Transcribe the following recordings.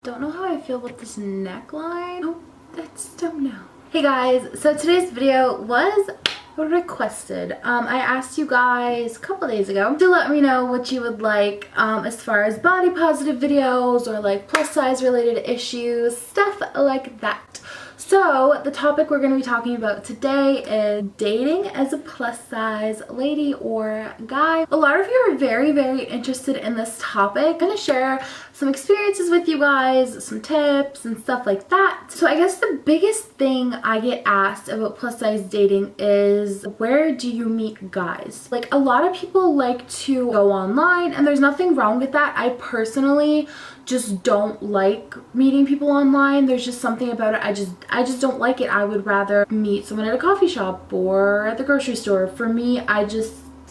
Don't know how I feel about this neckline. Oh, that's don't know. Hey guys, so today's video was requested. I asked you guys a couple days ago to let me know what you would like as far as body positive videos or like plus size related issues, stuff like that. So the topic we're going to be talking about today is dating as a plus size lady or guy. A lot of you are very interested in this topic. I'm going to share some experiences with you guys, some tips and stuff like that. So I guess the biggest thing I get asked about plus size dating is, where do you meet guys? Like, a lot of people like to go online, and there's nothing wrong with that. I personally just don't like meeting people online. There's just something about it. I just don't like it. I would rather meet someone at a coffee shop or at the grocery store. For me,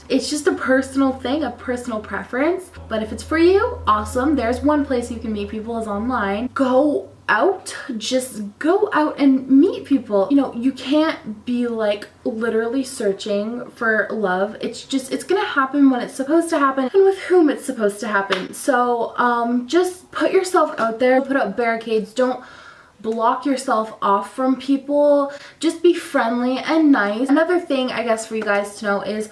it's just a personal thing, a personal preference. But if it's for you, awesome. There's one place you can meet people is online. Go out, just go out and meet people. You know, you can't be like literally searching for love. It's gonna happen when it's supposed to happen and with whom it's supposed to happen. So just put yourself out there, put up barricades. Don't block yourself off from people. Just be friendly and nice. Another thing I guess for you guys to know is,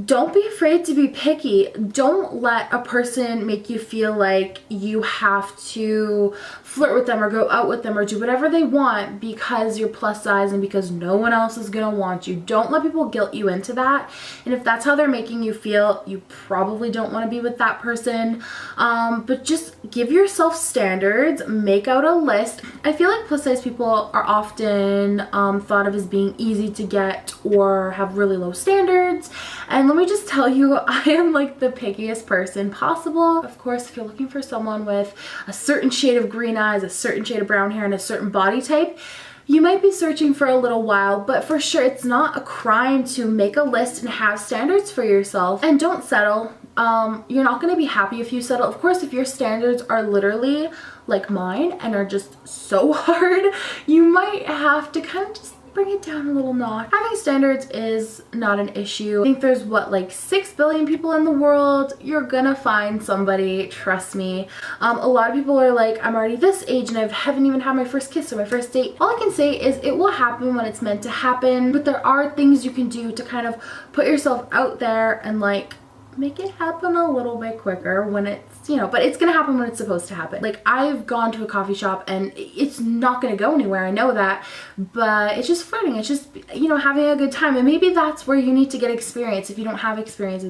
don't be afraid to be picky. Don't let a person make you feel like you have to flirt with them or go out with them or do whatever they want because you're plus size and because no one else is gonna want you. Don't let people guilt you into that. And if that's how they're making you feel, you probably don't want to be with that person. But just give yourself standards, make out a list. I feel like plus size people are often thought of as being easy to get or have really low standards. And let me just tell you, I am like the pickiest person possible. Of course, if you're looking for someone with a certain shade of green eyes, a certain shade of brown hair, and a certain body type, you might be searching for a little while, but for sure it's not a crime to make a list and have standards for yourself. And don't settle. You're not going to be happy if you settle. Of course, if your standards are literally like mine and are just so hard, you might have to kind of just bring it down a little notch. Having standards is not an issue. I think there's what, like 6 billion people in the world. You're gonna find somebody, trust me. A lot of people are like, I'm already this age and I haven't even had my first kiss or my first date. All I can say is it will happen when it's meant to happen, but there are things you can do to kind of put yourself out there and like make it happen a little bit quicker when it's, you know, but it's gonna happen when it's supposed to happen. Like, I've gone to a coffee shop and it's not gonna go anywhere, I know that, but it's just flirting, it's just, you know, having a good time. And maybe that's where you need to get experience. If you don't have experience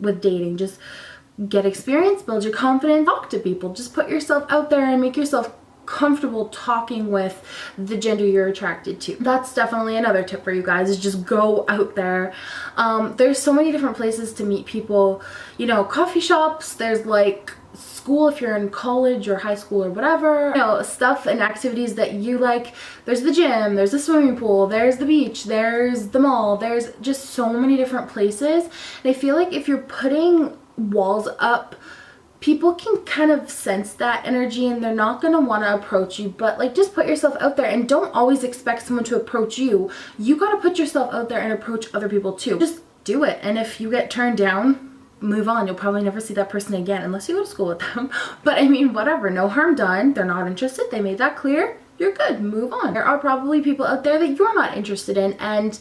with dating, just get experience, build your confidence, talk to people, just put yourself out there and make yourself comfortable talking with the gender you're attracted to. That's definitely another tip for you guys, is just go out there. There's so many different places to meet people, you know, coffee shops, there's like school if you're in college or high school or whatever, you know, stuff and activities that you like. There's the gym, there's the swimming pool, there's the beach, there's the mall, there's just so many different places. And I feel like if you're putting walls up, people can kind of sense that energy and they're not going to want to approach you. But like, just put yourself out there and don't always expect someone to approach you. You got to put yourself out there and approach other people too. Just do it. And if you get turned down, move on. You'll probably never see that person again unless you go to school with them. But I mean, whatever, no harm done. They're not interested. They made that clear. You're good. Move on. There are probably people out there that you're not interested in, and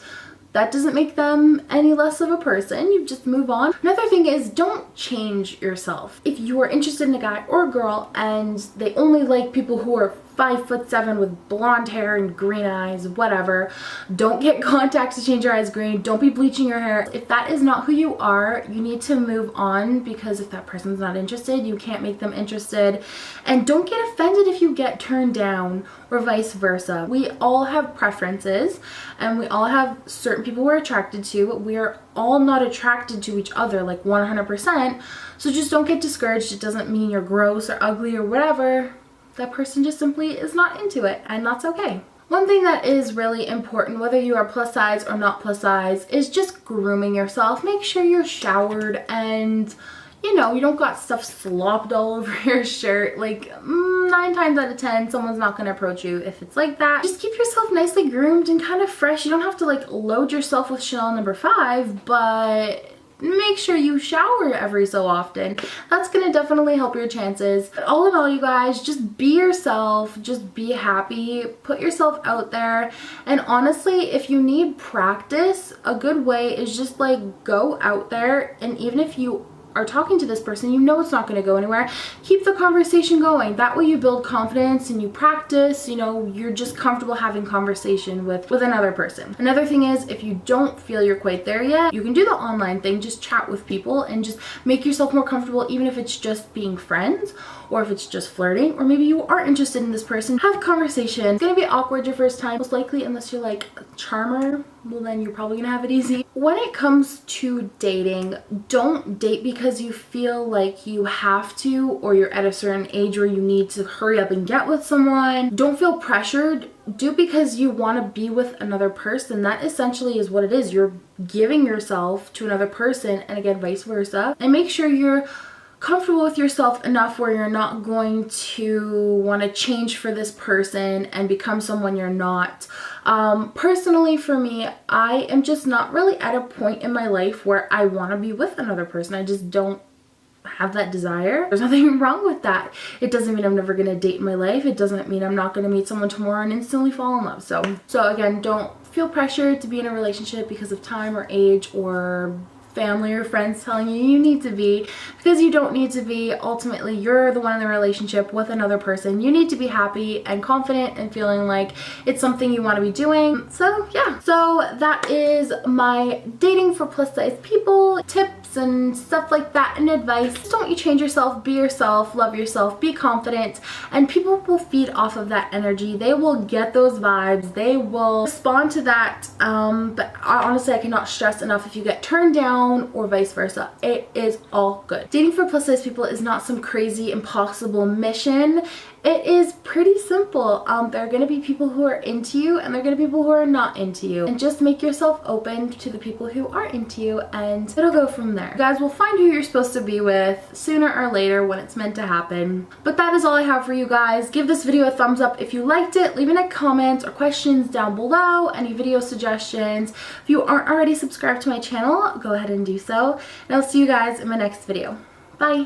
that doesn't make them any less of a person. You just move on. Another thing is, don't change yourself. If you are interested in a guy or a girl and they only like people who are 5'7" with blonde hair and green eyes, whatever, don't get contacts to change your eyes green. Don't be bleaching your hair. If that is not who you are, you need to move on, because if that person's not interested, you can't make them interested. And don't get offended if you get turned down or vice versa. We all have preferences and we all have certain people we're attracted to, but we are all not attracted to each other like 100%. So just don't get discouraged. It doesn't mean you're gross or ugly or whatever. That person just simply is not into it, and that's okay. One thing that is really important, whether you are plus size or not plus size, is just grooming yourself. Make sure you're showered and, you know, you don't got stuff slopped all over your shirt. Like 9 times out of 10, someone's not going to approach you if it's like that. Just keep yourself nicely groomed and kind of fresh. You don't have to like load yourself with Chanel No. 5, but make sure you shower every so often. That's gonna definitely help your chances. But all in all, you guys, just be yourself, just be happy, put yourself out there. And honestly, if you need practice, a good way is just like go out there, and even if you are talking to this person, you know it's not going to go anywhere, keep the conversation going. That way you build confidence and you practice, you know, you're just comfortable having conversation with another person. Another thing is, if you don't feel you're quite there yet, you can do the online thing, just chat with people and just make yourself more comfortable, even if it's just being friends or if it's just flirting, or maybe you are interested in this person. Have a conversation. It's gonna be awkward your first time, most likely, unless you're like a charmer. Well, then you're probably gonna have it easy. When it comes to dating, don't date because you feel like you have to, or you're at a certain age where you need to hurry up and get with someone. Don't feel pressured. Do because you want to be with another person. That essentially is what it is. You're giving yourself to another person, and again, vice versa. And make sure you're comfortable with yourself enough where you're not going to want to change for this person and become someone you're not. Personally, for me, I am just not really at a point in my life where I want to be with another person. I just don't have that desire. There's nothing wrong with that. It doesn't mean I'm never going to date in my life. It doesn't mean I'm not going to meet someone tomorrow and instantly fall in love. So again, don't feel pressured to be in a relationship because of time or age or family or friends telling you need to be, because you don't need to be. Ultimately, you're the one in the relationship with another person. You need to be happy and confident and feeling like it's something you want to be doing. So yeah, so that is my dating for plus size people tips and stuff like that, and advice. Just don't you change yourself, be yourself, love yourself, be confident, and people will feed off of that energy. They will get those vibes, they will respond to that. But honestly, I cannot stress enough, if you get turned down or vice versa, it is all good. Dating for plus size people is not some crazy impossible mission. It is pretty simple. There are going to be people who are into you, and there are going to be people who are not into you, and just make yourself open to the people who are into you, and it'll go from there. You guys will find who you're supposed to be with sooner or later when it's meant to happen. But that is all I have for you guys. Give this video a thumbs up if you liked it. Leave any comments or questions down below, any video suggestions. If you aren't already subscribed to my channel, go ahead and do so, and I'll see you guys in my next video. Bye!